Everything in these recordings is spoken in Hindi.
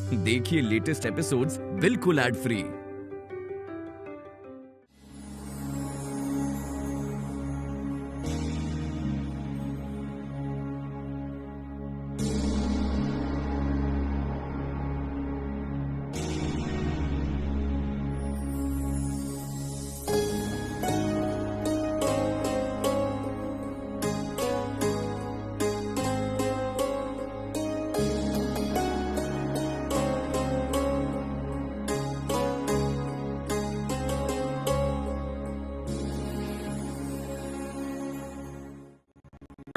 देखिए लेटेस्ट एपिसोड्स बिल्कुल एड फ्री।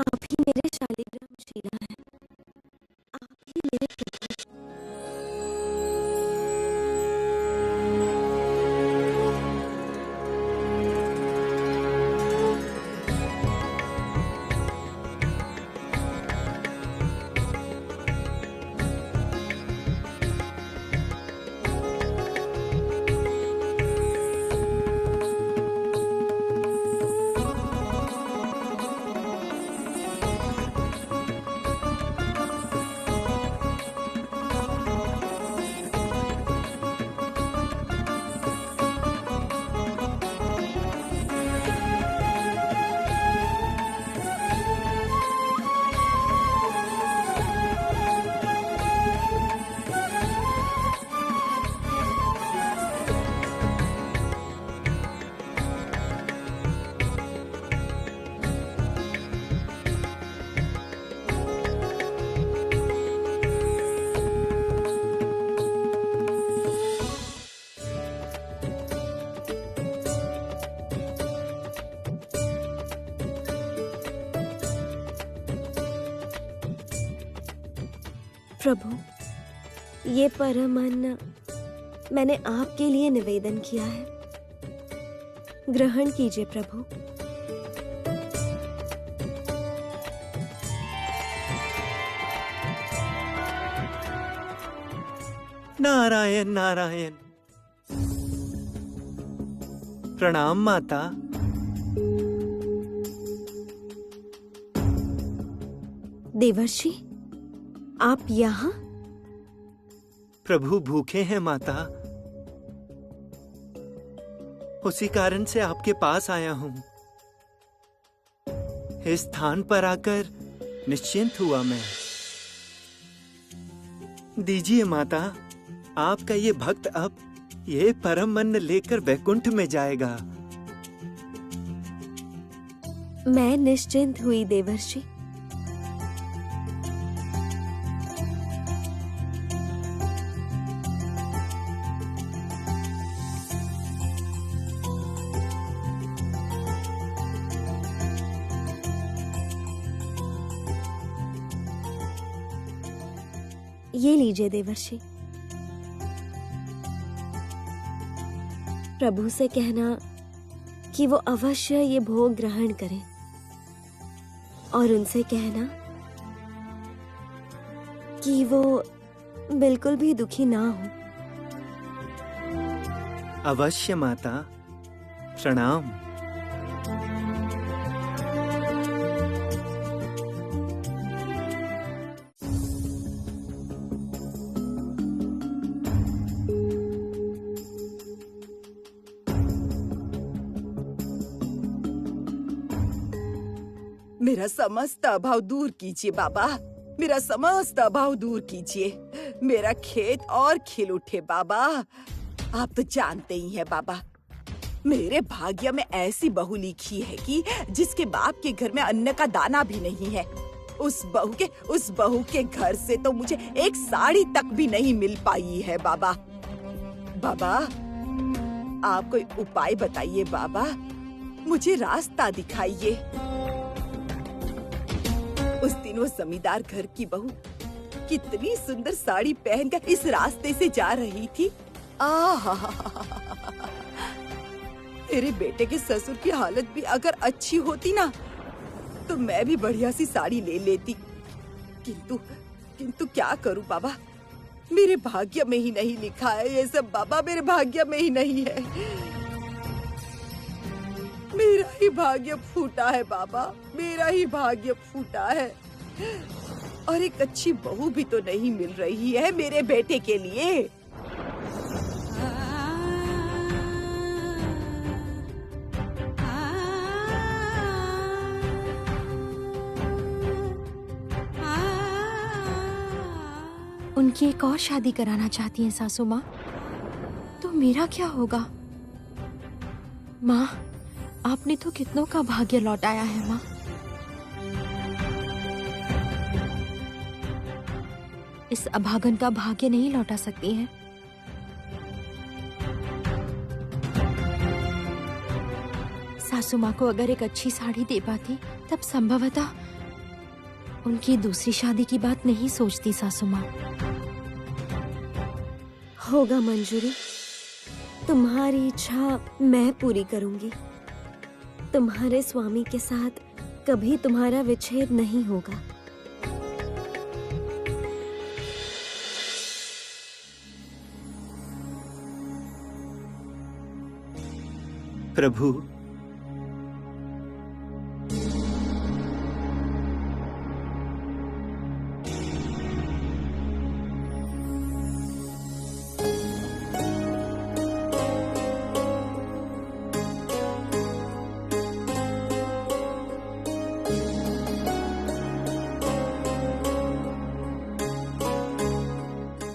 आप ही मेरे शालिग्राम शीला हैं। आप ही मेरे प्रभु। प्रभु, ये परम अन्न मैंने आपके लिए निवेदन किया है। ग्रहण कीजिए प्रभु। नारायण नारायण। प्रणाम माता। देवर्षि, आप यहाँ? प्रभु भूखे हैं माता, उसी कारण से आपके पास आया हूँ। इस स्थान पर आकर निश्चिंत हुआ मैं। दीजिए माता, आपका ये भक्त अब ये परम अन्न लेकर वैकुंठ में जाएगा। मैं निश्चिंत हुई देवर्षि। ये लीजिए देवर्षि। प्रभु से कहना कि वो अवश्य ये भोग ग्रहण करें, और उनसे कहना कि वो बिल्कुल भी दुखी ना हो। अवश्य माता, प्रणाम। मेरा समस्त अभाव दूर कीजिए बाबा, मेरा समस्त अभाव दूर कीजिए। मेरा खेत और खिल उठे बाबा। आप तो जानते ही हैं बाबा, मेरे भाग्य में ऐसी बहू लिखी है कि जिसके बाप के घर में अन्न का दाना भी नहीं है। उस बहू के घर से तो मुझे एक साड़ी तक भी नहीं मिल पाई है बाबा। बाबा, आप कोई उपाय बताइए बाबा, मुझे रास्ता दिखाइए। उस दिन वो जमींदार घर की बहू कितनी सुंदर साड़ी पहनकर इस रास्ते से जा रही थी। मेरे बेटे के ससुर की हालत भी अगर अच्छी होती ना, तो मैं भी बढ़िया सी साड़ी ले लेती। किंतु क्या करूं बाबा, मेरे भाग्य में ही नहीं लिखा है ये सब बाबा, मेरे भाग्य में ही नहीं है। मेरा ही भाग्य फूटा है बाबा, मेरा ही भाग्य फूटा है। और एक अच्छी बहू भी तो नहीं मिल रही है मेरे बेटे के लिए। उनकी एक और शादी कराना चाहती हैं सासू माँ, तो मेरा क्या होगा? माँ, आपने तो कितनों का भाग्य लौटाया है माँ। इस अभागन का भाग्य नहीं लौटा सकती हैं। सासू माँ को अगर एक अच्छी साड़ी दे पाती तब संभवतः उनकी दूसरी शादी की बात नहीं सोचती सासू माँ। होगा मंजूरी, तुम्हारी इच्छा मैं पूरी करूंगी। तुम्हारे स्वामी के साथ कभी तुम्हारा विच्छेद नहीं होगा। प्रभु,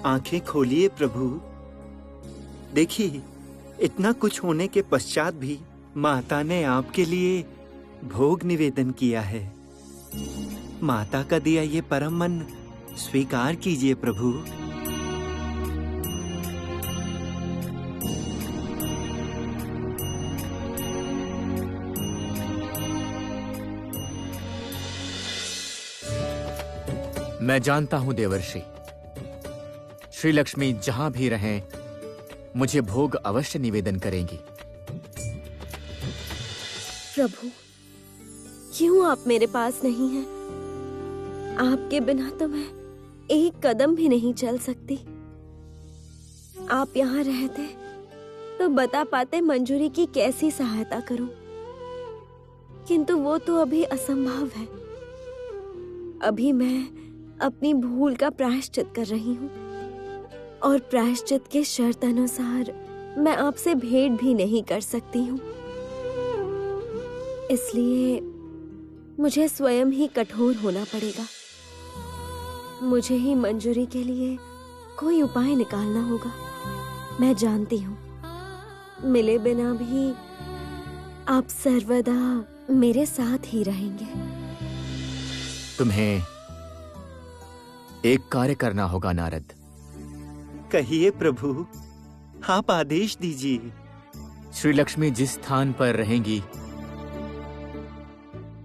आंखें खोलिए प्रभु। देखिए, इतना कुछ होने के पश्चात भी माता ने आपके लिए भोग निवेदन किया है। माता का दिया ये परम मन स्वीकार कीजिए प्रभु। मैं जानता हूं देवर्षि, श्री लक्ष्मी जहां भी रहें मुझे भोग अवश्य निवेदन करेंगी। प्रभु, क्यों आप मेरे पास नहीं हैं? आपके बिना तो मैं एक कदम भी नहीं चल सकती। आप यहाँ रहते तो बता पाते मंजूरी की कैसी सहायता करूं, किंतु वो तो अभी असंभव है। अभी मैं अपनी भूल का प्रायश्चित कर रही हूँ और प्रायश्चित के शर्त अनुसार मैं आपसे भेंट भी नहीं कर सकती हूँ। इसलिए मुझे स्वयं ही कठोर होना पड़ेगा। मुझे ही मंजूरी के लिए कोई उपाय निकालना होगा। मैं जानती हूँ, मिले बिना भी आप सर्वदा मेरे साथ ही रहेंगे। तुम्हें एक कार्य करना होगा नारद। कहिए प्रभु, आप आदेश दीजिए। श्री लक्ष्मी जिस स्थान पर रहेंगी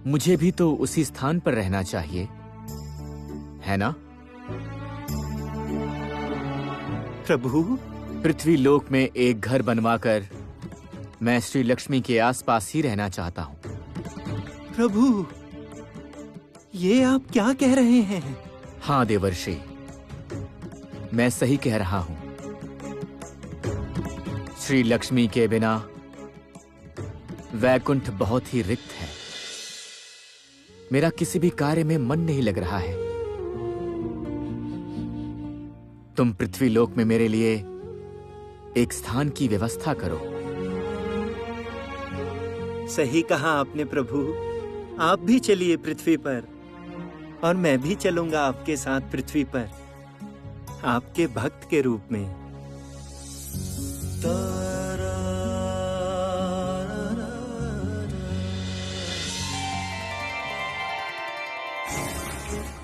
मुझे भी तो उसी स्थान पर रहना चाहिए, है ना? प्रभु, पृथ्वी लोक में एक घर बनवाकर मैं श्री लक्ष्मी के आसपास ही रहना चाहता हूँ। प्रभु, ये आप क्या कह रहे हैं? हाँ देवर्षि, मैं सही कह रहा हूं। श्री लक्ष्मी के बिना वैकुंठ बहुत ही रिक्त है। मेरा किसी भी कार्य में मन नहीं लग रहा है। तुम पृथ्वी लोक में मेरे लिए एक स्थान की व्यवस्था करो। सही कहा आपने प्रभु। आप भी चलिए पृथ्वी पर और मैं भी चलूंगा आपके साथ पृथ्वी पर, आपके भक्त के रूप में।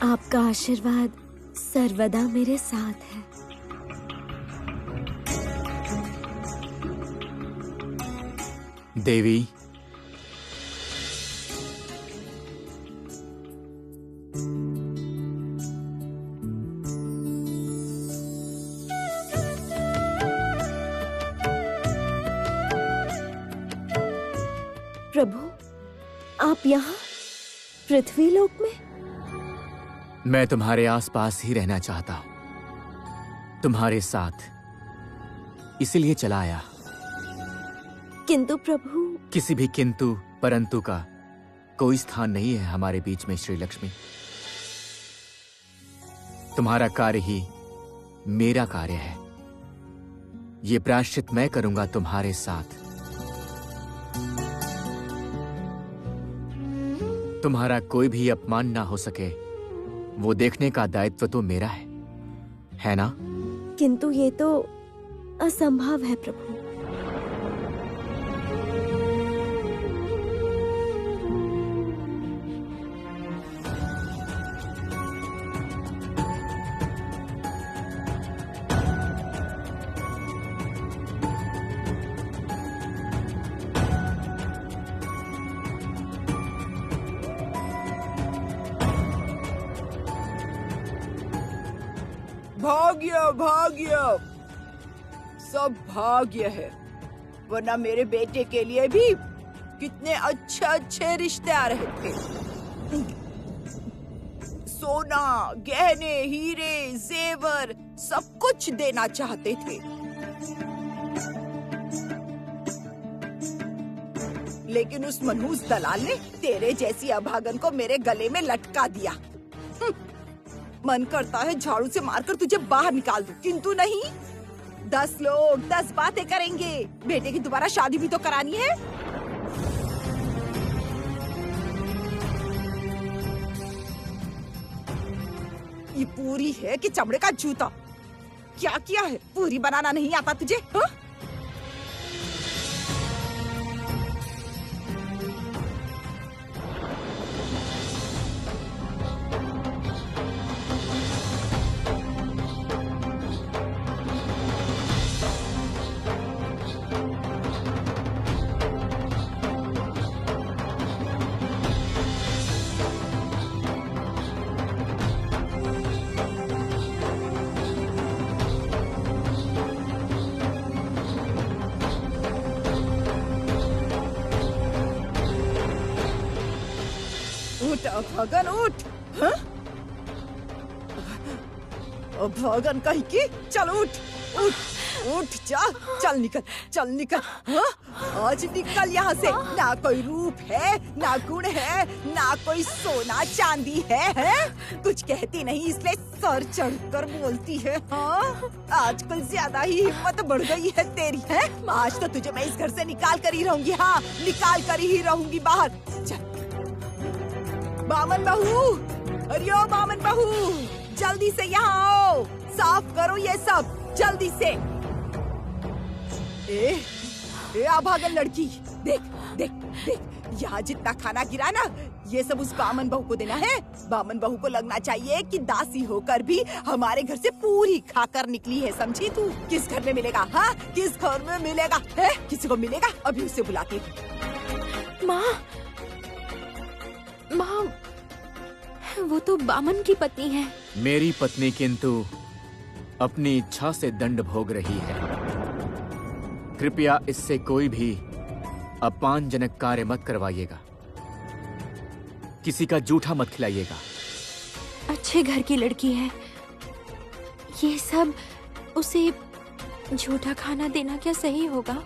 आपका आशीर्वाद सर्वदा मेरे साथ है। देवी, प्रभु, आप यहाँ पृथ्वी लोक में? मैं तुम्हारे आसपास ही रहना चाहता हूं, तुम्हारे साथ, इसीलिए चला आया। किंतु प्रभु। किसी भी किंतु परंतु का कोई स्थान नहीं है हमारे बीच में श्री लक्ष्मी। तुम्हारा कार्य ही मेरा कार्य है। ये प्रायश्चित मैं करूंगा तुम्हारे साथ। तुम्हारा कोई भी अपमान ना हो सके, वो देखने का दायित्व तो मेरा है ना? किंतु ये तो असंभव है प्रभु। भाग्य भाग्य सब भाग्य है, वरना मेरे बेटे के लिए भी कितने अच्छे अच्छे रिश्ते आ रहे थे। सोना, गहने, हीरे, जेवर सब कुछ देना चाहते थे, लेकिन उस मनहूस दलाल ने तेरे जैसी अभागन को मेरे गले में लटका दिया। मन करता है झाड़ू से मारकर तुझे बाहर निकाल दूं, किंतु नहीं। 10 लोग 10 बातें करेंगे। बेटे की दोबारा शादी भी तो करानी है। ये पूरी है कि चमड़े का जूता? क्या किया है? पूरी बनाना नहीं आता तुझे? हा? उठ अभागन उठ। हाँ? अभागन कहीं की, चल उठ उठ उठ, जा, चल निकल। हाँ? आज निकल यहाँ से। ना कोई रूप है, ना गुण है, ना कोई सोना चांदी है? कुछ कहती नहीं इसलिए सर चढ़कर बोलती है। हाँ? आजकल ज्यादा ही हिम्मत बढ़ गई है तेरी। है आज तो तुझे मैं इस घर से निकाल कर ही रहूंगी। हाँ, निकाल कर ही रहूंगी बाहर। चल बामन बहू, अरे ओ बामन बहू, जल्दी से यहाँ आओ, साफ करो ये सब जल्दी से। ए अभागन लड़की, देख देख देख, यहाँ जितना खाना गिरा ना, ये सब उस बामन बहू को देना है। बामन बहू को लगना चाहिए कि दासी होकर भी हमारे घर से पूरी खाकर निकली है, समझी तू? किस घर में मिलेगा? हाँ, किस घर में मिलेगा? है किसी को मिलेगा? अभी उसे बुलाती। माँ, वो तो बामन की पत्नी है। मेरी पत्नी किंतु अपनी इच्छा से दंड भोग रही है। कृपया इससे कोई भी अपमानजनक कार्य मत करवाइएगा, किसी का जूठा मत खिलाइएगा। अच्छे घर की लड़की है, ये सब उसे झूठा खाना देना क्या सही होगा?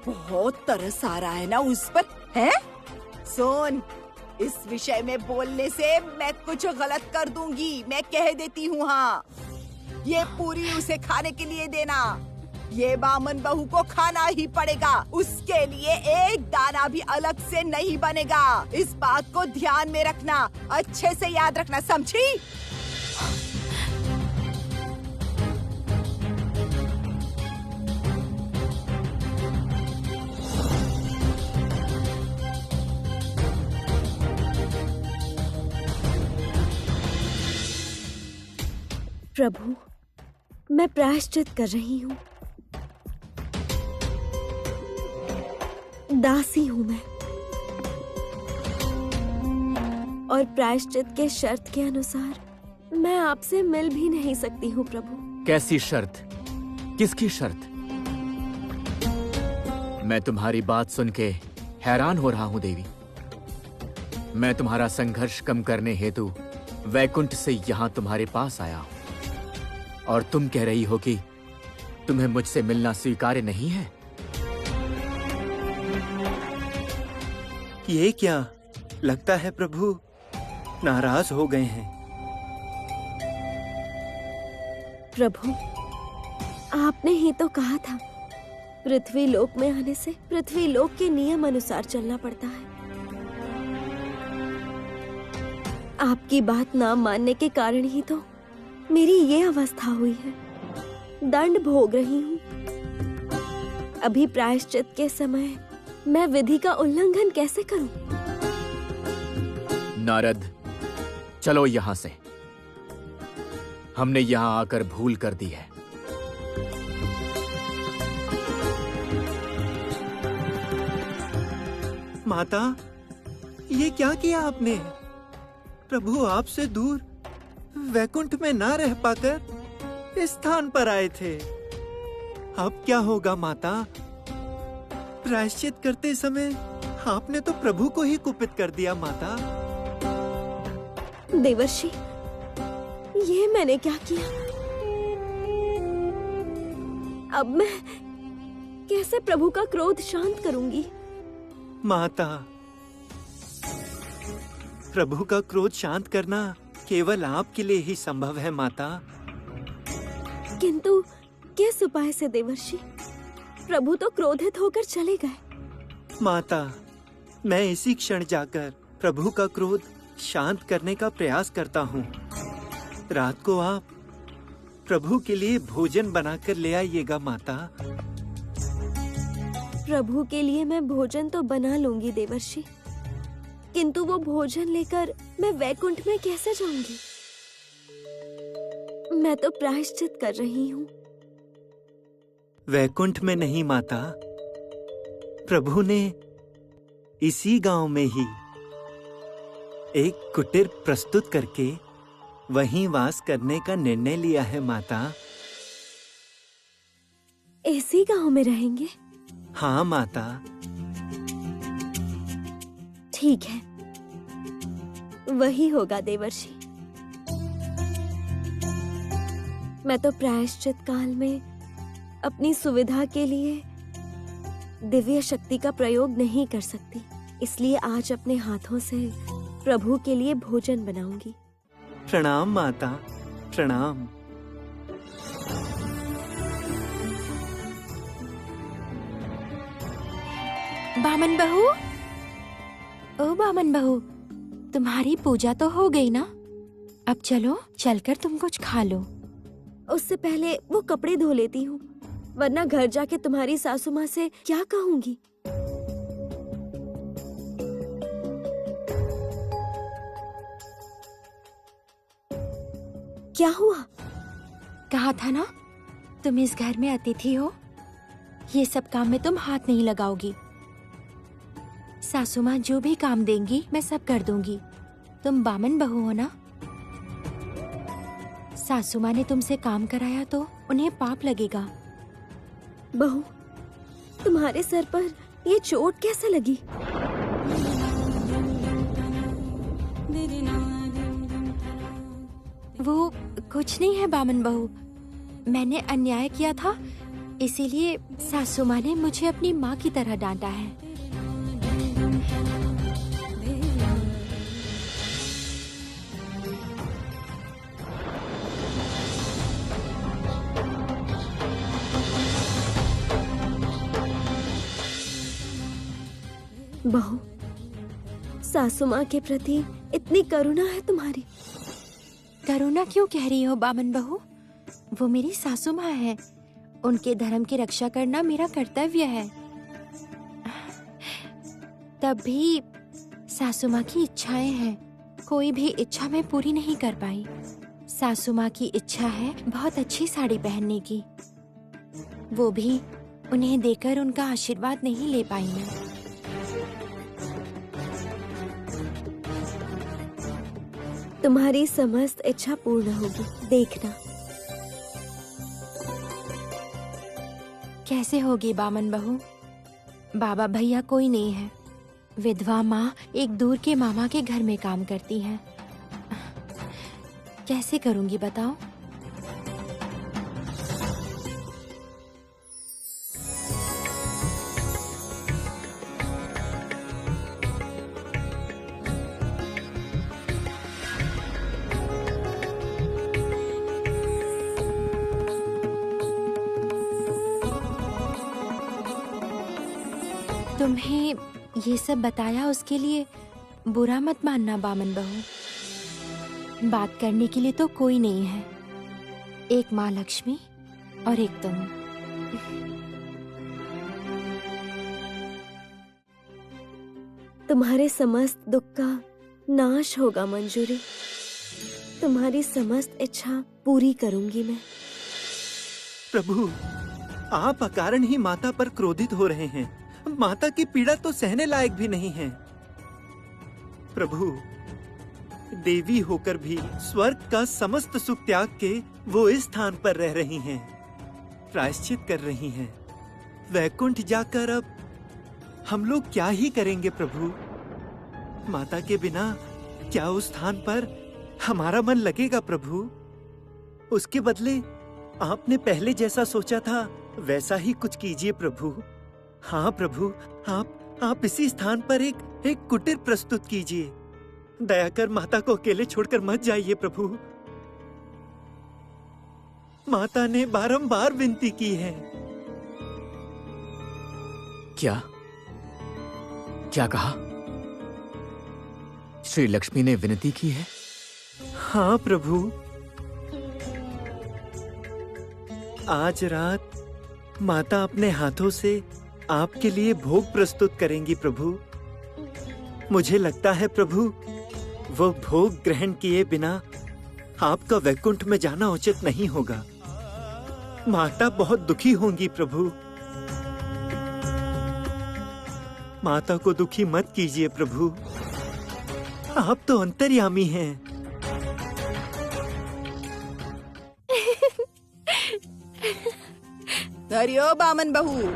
बहुत तरस आ रहा है ना उस पर, है? सुन, इस विषय में बोलने से मैं कुछ गलत कर दूंगी, मैं कह देती हूँ। हाँ, ये पूरी उसे खाने के लिए देना, ये बामन बहू को खाना ही पड़ेगा। उसके लिए एक दाना भी अलग से नहीं बनेगा। इस बात को ध्यान में रखना, अच्छे से याद रखना, समझी? प्रभु, मैं प्रायश्चित कर रही हूँ। दासी हूँ मैं, और प्रायश्चित के शर्त के अनुसार मैं आपसे मिल भी नहीं सकती हूँ प्रभु। कैसी शर्त? किसकी शर्त? मैं तुम्हारी बात सुन के हैरान हो रहा हूँ देवी। मैं तुम्हारा संघर्ष कम करने हेतु वैकुंठ से यहाँ तुम्हारे पास आया हूँ, और तुम कह रही हो कि तुम्हें मुझसे मिलना स्वीकार्य नहीं है। ये क्या लगता है प्रभु? नाराज हो गए हैं। प्रभु, आपने ही तो कहा था पृथ्वी लोक में आने से पृथ्वी लोक के नियम अनुसार चलना पड़ता है। आपकी बात ना मानने के कारण ही तो मेरी ये अवस्था हुई है। दंड भोग रही हूँ। अभी प्रायश्चित के समय मैं विधि का उल्लंघन कैसे करूं? नारद, चलो यहां से। हमने यहां आकर भूल कर दी है। माता, ये क्या किया आपने? प्रभु आपसे दूर वैकुंठ में ना रह पाकर इस स्थान पर आए थे। अब क्या होगा माता? प्रायश्चित करते समय आपने तो प्रभु को ही कुपित कर दिया माता। देवर्षि, ये मैंने क्या किया? अब मैं कैसे प्रभु का क्रोध शांत करूंगी? माता, प्रभु का क्रोध शांत करना केवल आपके लिए ही संभव है माता। किंतु किस उपाय से देवर्षि? प्रभु तो क्रोधित होकर चले गए। माता, मैं इसी क्षण जाकर प्रभु का क्रोध शांत करने का प्रयास करता हूँ। रात को आप प्रभु के लिए भोजन बनाकर ले आइएगा माता। प्रभु के लिए मैं भोजन तो बना लूंगी देवर्षि, किंतु वो भोजन लेकर मैं वैकुंठ में कैसे जाऊंगी? मैं तो प्रायश्चित कर रही हूँ। वैकुंठ में नहीं माता, प्रभु ने इसी गांव में ही एक कुटीर प्रस्तुत करके वहीं वास करने का निर्णय लिया है माता। इसी गांव में रहेंगे? हाँ माता। ठीक है, वही होगा देवर्षि। मैं तो प्रायश्चित काल में अपनी सुविधा के लिए दिव्य शक्ति का प्रयोग नहीं कर सकती, इसलिए आज अपने हाथों से प्रभु के लिए भोजन बनाऊंगी। प्रणाम माता, प्रणाम। बामन बहू, ओ बामन बहू, तुम्हारी पूजा तो हो गई ना? अब चलो, चलकर तुम कुछ खा लो। उससे पहले वो कपड़े धो लेती हूँ, वरना घर जाके तुम्हारी सासू माँ से क्या कहूंगी। क्या हुआ? कहा था ना, तुम इस घर में अतिथि हो, ये सब काम में तुम हाथ नहीं लगाओगी। सासू माँ जो भी काम देंगी मैं सब कर दूंगी। तुम बामन बहू हो ना? सासू माँ ने तुमसे काम कराया तो उन्हें पाप लगेगा। बहू, तुम्हारे सर पर ये चोट कैसे लगी? वो कुछ नहीं है बामन बहू, मैंने अन्याय किया था, इसीलिए सासू माँ ने मुझे अपनी माँ की तरह डांटा है। बहू, सासू माँ के प्रति इतनी करुणा है तुम्हारी? करुणा क्यों कह रही हो बामन बहू? वो मेरी सासू माँ है, उनके धर्म की रक्षा करना मेरा कर्तव्य है। तब भी सासू माँ की इच्छाएं हैं, कोई भी इच्छा मैं पूरी नहीं कर पाई। सासू माँ की इच्छा है बहुत अच्छी साड़ी पहनने की, वो भी उन्हें देकर उनका आशीर्वाद नहीं ले पाई मैं। तुम्हारी समस्त इच्छा पूर्ण होगी, देखना। कैसे होगी बामन बहू? बाबा भैया कोई नहीं है, विधवा माँ एक दूर के मामा के घर में काम करती हैं। कैसे करूंगी बताओ? तुम्हें ये सब बताया उसके लिए बुरा मत मानना बामन बहू। बात करने के लिए तो कोई नहीं है, एक माँ लक्ष्मी और एक तुम। तुम्हारे समस्त दुख का नाश होगा मंजूरी। तुम्हारी समस्त इच्छा पूरी करूंगी मैं। प्रभु, आप अकारण ही माता पर क्रोधित हो रहे हैं। माता की पीड़ा तो सहने लायक भी नहीं है। प्रभु, देवी होकर भी स्वर्ग का समस्त सुख त्याग के वो इस स्थान पर रह रही हैं, प्रायश्चित कर रही हैं। वैकुंठ जाकर अब हम लोग क्या ही करेंगे प्रभु? माता के बिना क्या उस स्थान पर हमारा मन लगेगा प्रभु? उसके बदले आपने पहले जैसा सोचा था वैसा ही कुछ कीजिए प्रभु। हाँ प्रभु, आप इसी स्थान पर एक कुटीर प्रस्तुत कीजिए। दया कर माता को अकेले छोड़कर मत जाइए प्रभु। माता ने बारंबार विनती की है। क्या कहा? श्री लक्ष्मी ने विनती की है? हाँ प्रभु, आज रात माता अपने हाथों से आपके लिए भोग प्रस्तुत करेंगी प्रभु। मुझे लगता है प्रभु, वो भोग ग्रहण किए बिना आपका वैकुंठ में जाना उचित नहीं होगा। माता बहुत दुखी होंगी प्रभु। माता को दुखी मत कीजिए प्रभु। आप तो अंतर्यामी हैं। धरियो बामन बहू।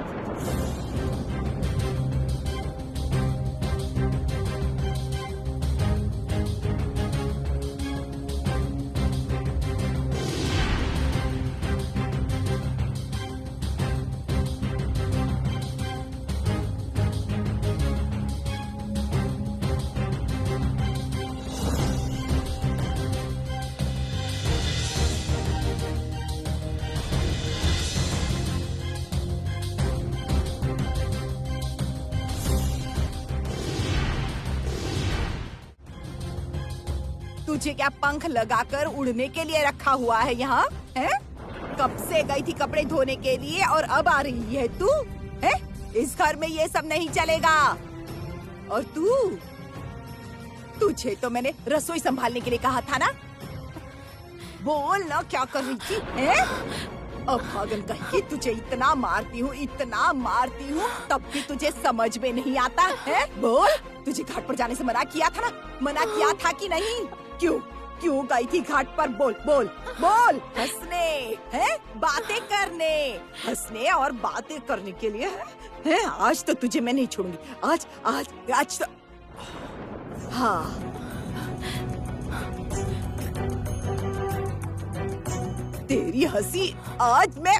तुझे क्या पंख लगाकर उड़ने के लिए रखा हुआ है यहाँ? है? कब से गई थी कपड़े धोने के लिए और अब आ रही है तू? है? इस घर में ये सब नहीं चलेगा। और तुझे तो मैंने रसोई संभालने के लिए कहा था ना। बोल ना, क्या कर रही थी? है? अब भागन कहीं तुझे इतना मारती हूँ, तब भी तुझे समझ में नहीं आता है? बोल, तुझे घाट पर जाने से मना किया था ना? मना किया था कि नहीं? क्यों गई थी घाट पर? बोल। हंसने, है? बातें करने, हंसने और बातें करने के लिए है? आज तो तुझे मैं नहीं छोड़ूंगी। आज तो हाँ। तेरी हंसी आज मैं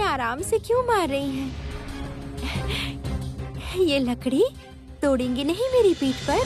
आराम से क्यों मार रही हैं? ये लकड़ी तोड़ेंगी नहीं मेरी पीठ पर?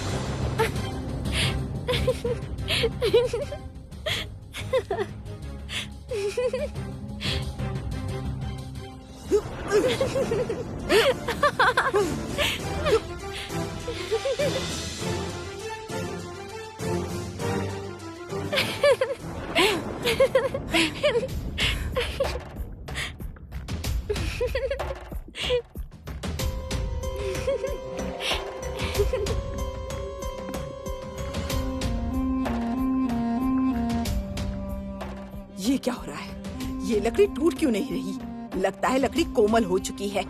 ये क्या हो रहा है? ये लकड़ी टूट क्यों नहीं रही? लगता है लकड़ी कोमल हो चुकी है।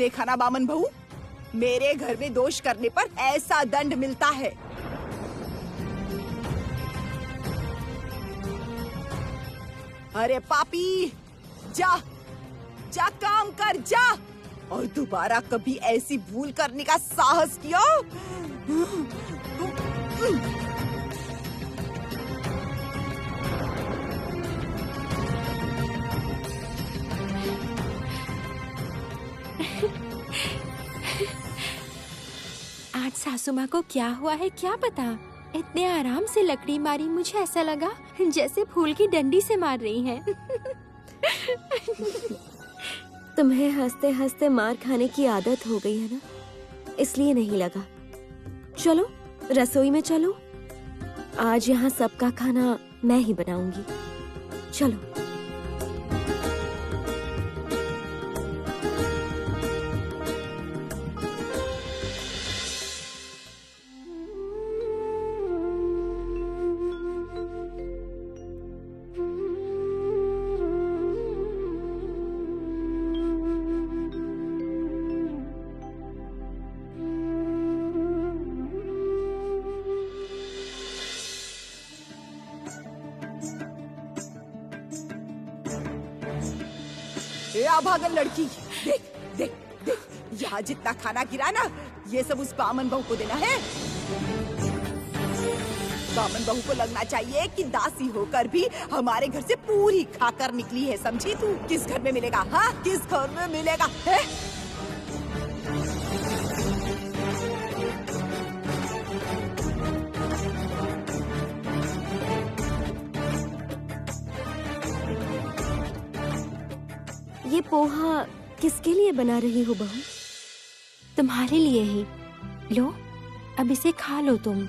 देखा ना बामन बहू, मेरे घर में दोष करने पर ऐसा दंड मिलता है। अरे पापी, जा जा काम कर जा, और दोबारा कभी ऐसी भूल करने का साहस किया। आज सासू माँ को क्या हुआ है क्या पता, इतने आराम से लकड़ी मारी, मुझे ऐसा लगा जैसे फूल की डंडी से मार रही हैं। तुम्हें हंसते हंसते मार खाने की आदत हो गई है ना, इसलिए नहीं लगा। चलो रसोई में चलो, आज यहाँ सबका खाना मैं ही बनाऊंगी। चलो। ए अभागन लड़की, देख देख देख, यहाँ जितना खाना गिरा ना, ये सब उस बामन बहू को देना है। बामन बहू को लगना चाहिए कि दासी होकर भी हमारे घर से पूरी खाकर निकली है, समझी तू? किस घर में मिलेगा? हाँ, किस घर में मिलेगा है? ये पोहा किसके लिए बना रही हो बहू? तुम्हारे लिए ही। लो, अब इसे खा लो तुम।